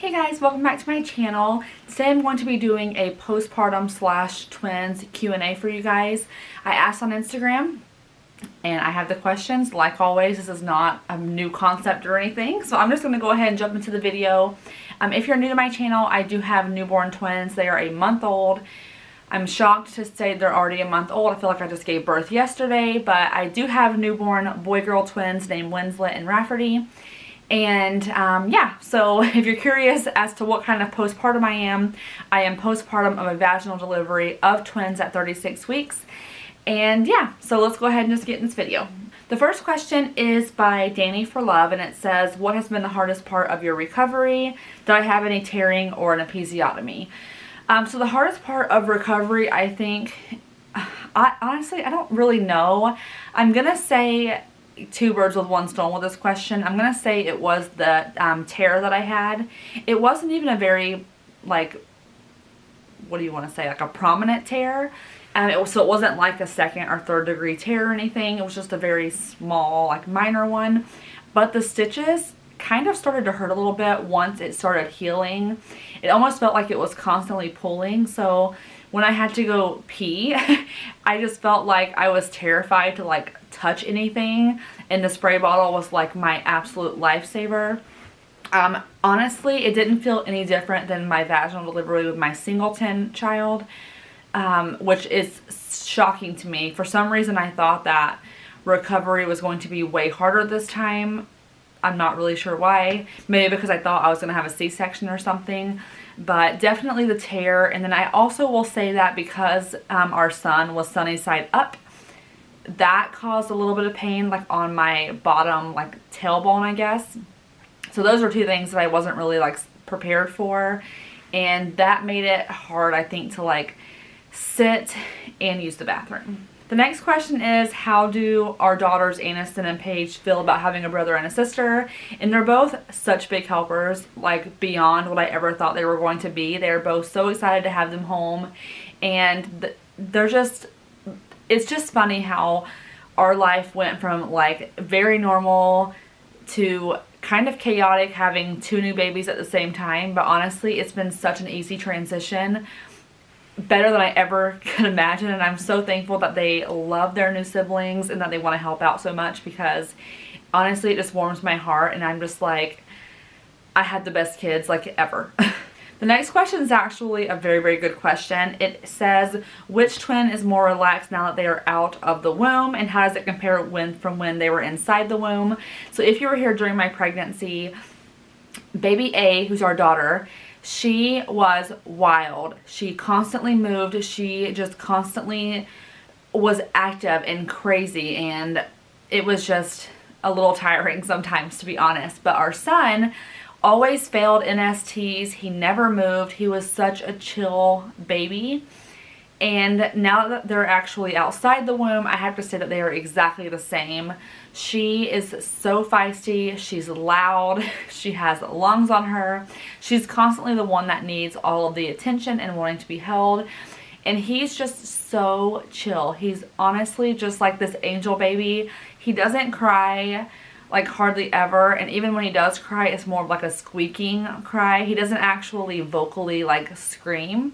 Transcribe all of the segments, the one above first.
Hey guys, welcome back to my channel. Today I'm going to be doing a postpartum / twins Q&A for you guys. I asked on Instagram and I have the questions. Like always, this is not a new concept or anything, so I'm just going to go ahead and jump into the video. If you're new to my channel, I do have newborn twins. They are a month old. I'm shocked to say they're already a month old. I feel like I just gave birth yesterday, but I do have newborn boy-girl twins named Winslet and Rafferty. And yeah, so if you're curious as to what kind of postpartum I am postpartum of a vaginal delivery of twins at 36 weeks. And yeah, so let's go ahead and just get in this video. The first question is by Danny for Love, and it says, what has been the hardest part of your recovery? Did I have any tearing or an episiotomy? So the hardest part of recovery, I think, honestly, I don't really know. I'm going to say two birds with one stone with this question. I'm going to say it was the tear that I had. It wasn't even a very, like, what do you want to say, like a prominent tear. So it wasn't like a second or third degree tear or anything. It was just a very small, like minor one. But the stitches kind of started to hurt a little bit once it started healing. It almost felt like it was constantly pulling. So when I had to go pee, I just felt like I was terrified to like touch anything, and the spray bottle was like my absolute lifesaver. Honestly, it didn't feel any different than my vaginal delivery with my singleton child, which is shocking to me. For some reason, I thought that recovery was going to be way harder this time. I'm not really sure why. Maybe because I thought I was going to have a C-section or something. But definitely the tear. And then I also will say that because our son was sunny side up, that caused a little bit of pain, like on my bottom, like tailbone, I guess. So those are two things that I wasn't really like prepared for. And that made it hard, I think, to like sit and use the bathroom. The next question is, how do our daughters Aniston and Paige feel about having a brother and a sister? And they're both such big helpers, like beyond what I ever thought they were going to be. They're both so excited to have them home, and they're just, it's just funny how our life went from like very normal to kind of chaotic, having two new babies at the same time. But honestly, it's been such an easy transition. Better than I ever could imagine, and I'm so thankful that they love their new siblings and that they want to help out so much, because honestly it just warms my heart, and I'm just like, I had the best kids like ever. The next question is actually a very, very good question. It says, which twin is more relaxed now that they are out of the womb, and how does it compare from when they were inside the womb? So if you were here during my pregnancy, baby A, who's our daughter, she was wild. She constantly moved. She just constantly was active and crazy, and it was just a little tiring sometimes, to be honest. But our son always failed NSTs. He never moved. He was such a chill baby. And now that they're actually outside the womb, I have to say that they are exactly the same. She is so feisty. She's loud. She has lungs on her. She's constantly the one that needs all of the attention and wanting to be held. And he's just so chill. He's honestly just like this angel baby. He doesn't cry like hardly ever, and even when he does cry, it's more of like a squeaking cry. He doesn't actually vocally like scream.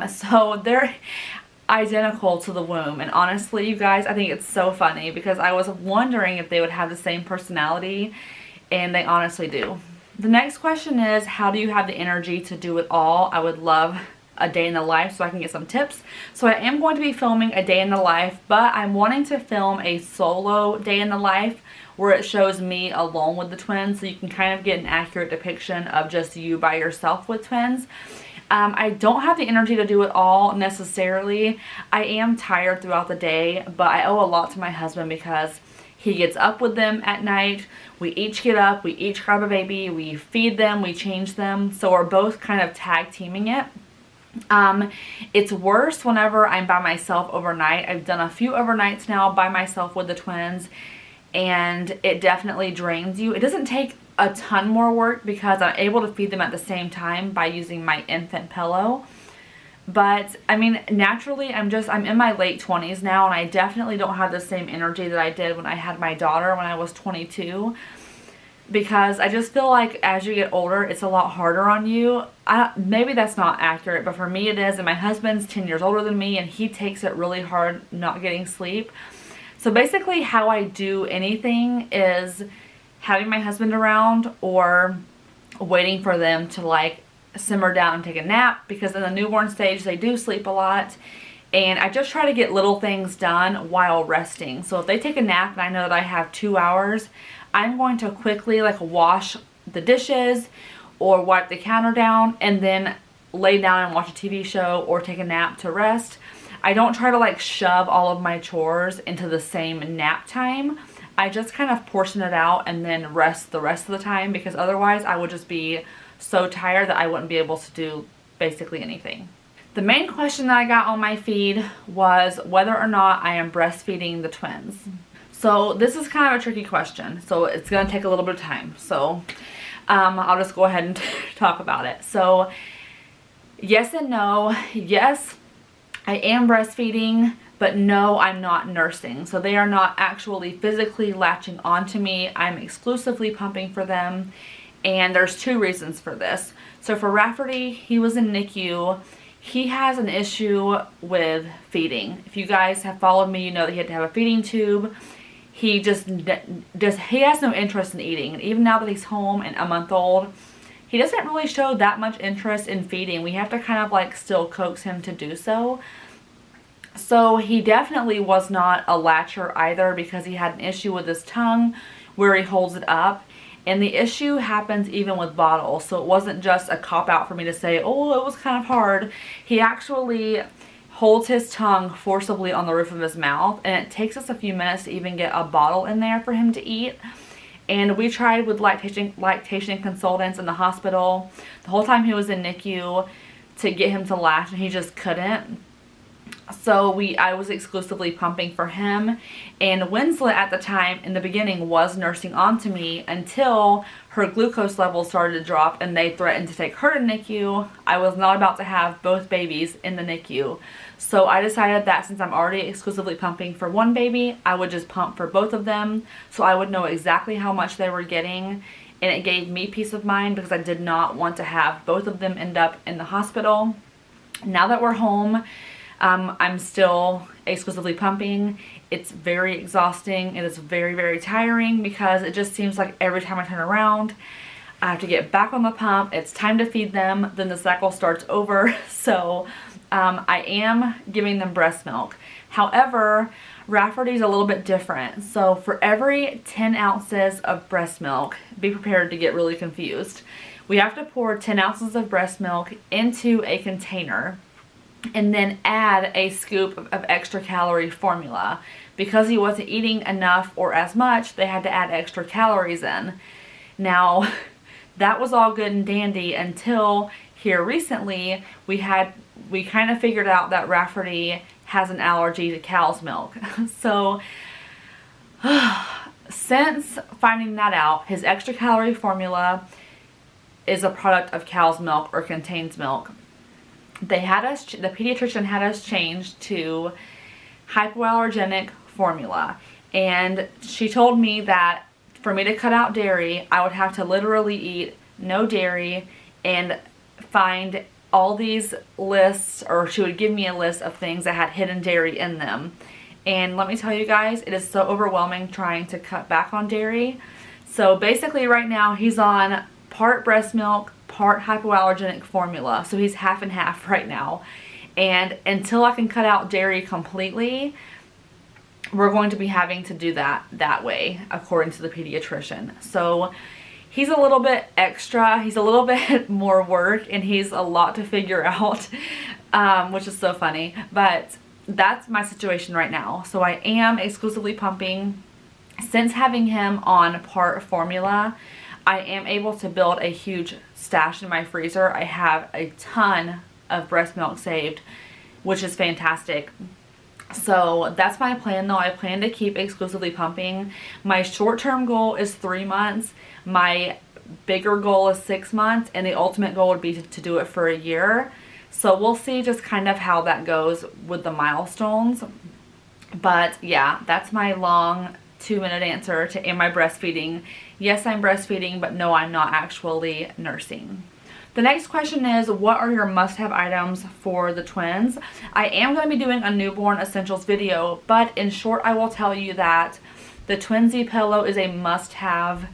So they're identical to the womb, and honestly, you guys, I think it's so funny because I was wondering if they would have the same personality, and they honestly do. The next question is, how do you have the energy to do it all? I would love a day in the life so I can get some tips. So I am going to be filming a day in the life, but I'm wanting to film a solo day in the life where it shows me alone with the twins, so you can kind of get an accurate depiction of just you by yourself with twins. I don't have the energy to do it all necessarily. I am tired throughout the day, but I owe a lot to my husband because he gets up with them at night. We each get up, we each grab a baby, we feed them, we change them. So we're both kind of tag teaming it. It's worse whenever I'm by myself overnight. I've done a few overnights now by myself with the twins, and it definitely drains you. It doesn't take a ton more work because I'm able to feed them at the same time by using my infant pillow. But I mean, naturally, I'm in my late 20s now, and I definitely don't have the same energy that I did when I had my daughter when I was 22. because I just feel like as you get older, it's a lot harder on you. Maybe that's not accurate, but for me it is. And my husband's 10 years older than me, and he takes it really hard not getting sleep. So basically how I do anything is having my husband around or waiting for them to like simmer down and take a nap, because in the newborn stage they do sleep a lot. And I just try to get little things done while resting. So if they take a nap and I know that I have 2 hours, I'm going to quickly like wash the dishes or wipe the counter down and then lay down and watch a TV show or take a nap to rest. I don't try to like shove all of my chores into the same nap time. I just kind of portion it out and then rest the rest of the time, because otherwise I would just be so tired that I wouldn't be able to do basically anything. The main question that I got on my feed was whether or not I am breastfeeding the twins. So this is kind of a tricky question, so it's going to take a little bit of time. So I'll just go ahead and talk about it. So yes and no. Yes, I am breastfeeding, but no, I'm not nursing. So they are not actually physically latching onto me. I'm exclusively pumping for them. And there's 2 reasons for this. So for Rafferty, he was in NICU. He has an issue with feeding. If you guys have followed me, you know that he had to have a feeding tube. He he has no interest in eating. And even now that he's home and a month old, he doesn't really show that much interest in feeding. We have to kind of like still coax him to do so. So he definitely was not a latcher either, because he had an issue with his tongue where he holds it up. And the issue happens even with bottles. So it wasn't just a cop-out for me to say, oh, it was kind of hard. He actually holds his tongue forcibly on the roof of his mouth. And it takes us a few minutes to even get a bottle in there for him to eat. And we tried with lactation consultants in the hospital the whole time he was in NICU to get him to latch, and he just couldn't. So I was exclusively pumping for him, and Winslet at the time in the beginning was nursing onto me until her glucose levels started to drop and they threatened to take her to NICU. I was not about to have both babies in the NICU. So I decided that since I'm already exclusively pumping for one baby, I would just pump for both of them so I would know exactly how much they were getting, and it gave me peace of mind because I did not want to have both of them end up in the hospital. Now that we're home, I'm still exclusively pumping. It's very exhausting. It is very, very tiring because it just seems like every time I turn around, I have to get back on the pump. It's time to feed them. Then the cycle starts over. So I am giving them breast milk. However, Rafferty's a little bit different. So for every 10 ounces of breast milk, be prepared to get really confused. We have to pour 10 ounces of breast milk into a container and then add a scoop of extra calorie formula. Because he wasn't eating enough or as much, they had to add extra calories in. Now, that was all good and dandy until here recently we kind of figured out that Rafferty has an allergy to cow's milk. So since finding that out, his extra calorie formula is a product of cow's milk or contains milk. The pediatrician had us change to hypoallergenic formula, and she told me that for me to cut out dairy, I would have to literally eat no dairy and find all these lists, or she would give me a list of things that had hidden dairy in them. And let me tell you guys, it is so overwhelming trying to cut back on dairy. So basically right now he's on part breast milk, part hypoallergenic formula. So he's half and half right now. And until I can cut out dairy completely, we're going to be having to do that way, according to the pediatrician. So he's a little bit extra. He's a little bit more work, and he's a lot to figure out, which is so funny. But that's my situation right now. So I am exclusively pumping. Since having him on part formula, I am able to build a huge stash in my freezer. I have a ton of breast milk saved, which is fantastic. So that's my plan though. I plan to keep exclusively pumping. My short-term goal is 3 months. My bigger goal is 6 months, and the ultimate goal would be to do it for a year. So we'll see just kind of how that goes with the milestones. But yeah, that's my long 2-minute answer to am I breastfeeding? Yes, I'm breastfeeding, but no, I'm not actually nursing. The next question is, what are your must-have items for the twins? I am going to be doing a newborn essentials video, but in short, I will tell you that the Twinsy pillow is a must-have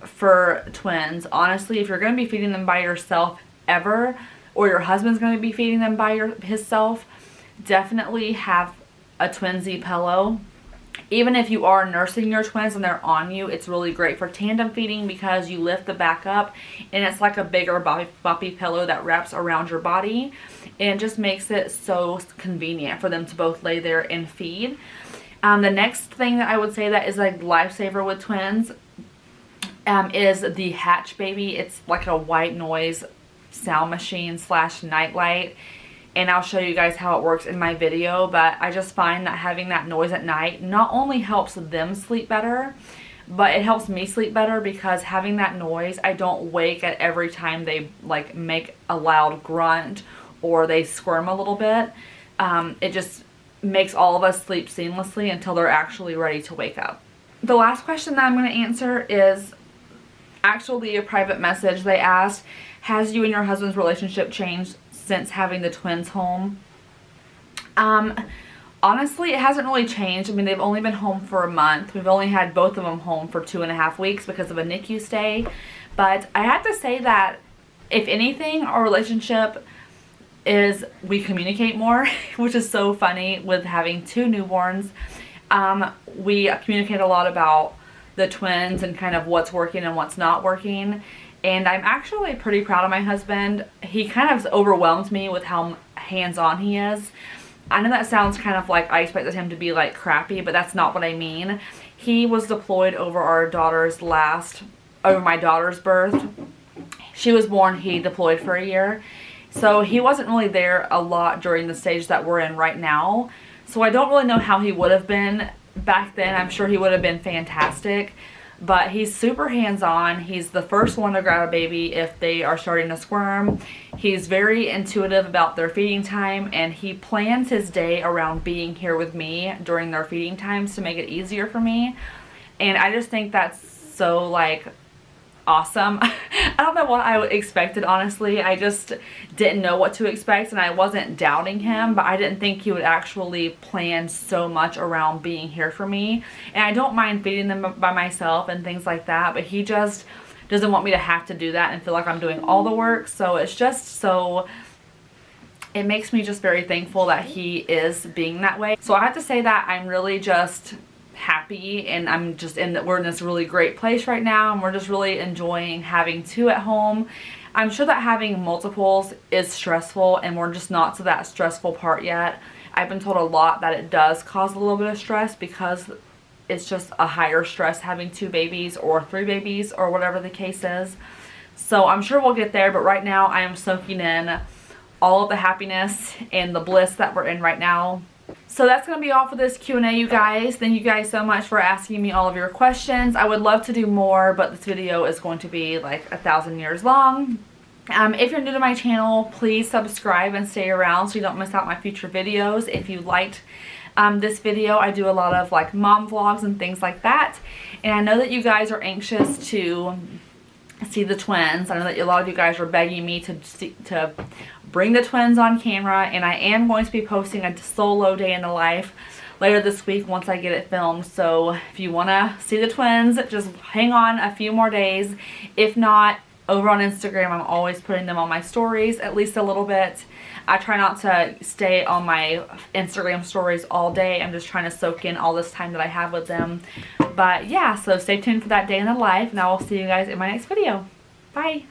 for twins. Honestly, if you're going to be feeding them by yourself ever, or your husband's going to be feeding them by himself, definitely have a Twinsy pillow. Even if you are nursing your twins and they're on you, it's really great for tandem feeding because you lift the back up and it's like a bigger boppy pillow that wraps around your body and just makes it so convenient for them to both lay there and feed. The next thing that I would say that is like lifesaver with twins is the Hatch Baby. It's like a white noise sound machine / nightlight. And I'll show you guys how it works in my video, but I just find that having that noise at night not only helps them sleep better, but it helps me sleep better because having that noise, I don't wake at every time they like make a loud grunt or they squirm a little bit. It just makes all of us sleep seamlessly until they're actually ready to wake up. The last question that I'm going to answer is actually a private message. They asked, has you and your husband's relationship changed since having the twins home? Honestly, it hasn't really changed. I mean, they've only been home for a month. We've only had both of them home for 2.5 weeks because of a NICU stay. But I have to say that if anything, our relationship is we communicate more, which is so funny with having 2 newborns. We communicate a lot about the twins and kind of what's working and what's not working. And I'm actually pretty proud of my husband. He kind of overwhelms me with how hands-on he is. I know that sounds kind of like I expected him to be like crappy, but that's not what I mean. He was deployed over my daughter's birth. She was born, he deployed for a year. So he wasn't really there a lot during the stage that we're in right now. So I don't really know how he would have been back then. I'm sure he would have been fantastic. But he's super hands-on. He's the first one to grab a baby if they are starting to squirm. He's very intuitive about their feeding time, and he plans his day around being here with me during their feeding times to make it easier for me. And I just think that's so like awesome. I don't know what I expected, honestly. I just didn't know what to expect, and I wasn't doubting him, but I didn't think he would actually plan so much around being here for me. And I don't mind feeding them by myself and things like that, but he just doesn't want me to have to do that and feel like I'm doing all the work. So it's just so, it makes me just very thankful that he is being that way. So I have to say that I'm really just happy, and I'm just we're in this really great place right now, and we're just really enjoying having 2 at home. I'm sure that having multiples is stressful, and we're just not to that stressful part yet. I've been told a lot that it does cause a little bit of stress because it's just a higher stress having 2 babies or 3 babies or whatever the case is. So I'm sure we'll get there, but right now I am soaking in all of the happiness and the bliss that we're in right now. So that's going to be all for this Q&A, you guys. Thank you guys so much for asking me all of your questions. I would love to do more, but this video is going to be like 1,000 years long. If you're new to my channel, please subscribe and stay around so you don't miss out my future videos. If you liked this video, I do a lot of like mom vlogs and things like that. And I know that you guys are anxious to see the twins. I know that a lot of you guys are begging me to bring the twins on camera, and I am going to be posting a solo day in the life later this week once I get it filmed. So if you want to see the twins, just hang on a few more days. If not, over on Instagram, I'm always putting them on my stories at least a little bit. I try not to stay on my Instagram stories all day. I'm just trying to soak in all this time that I have with them. But yeah, so stay tuned for that day in the life, and I will see you guys in my next video. Bye!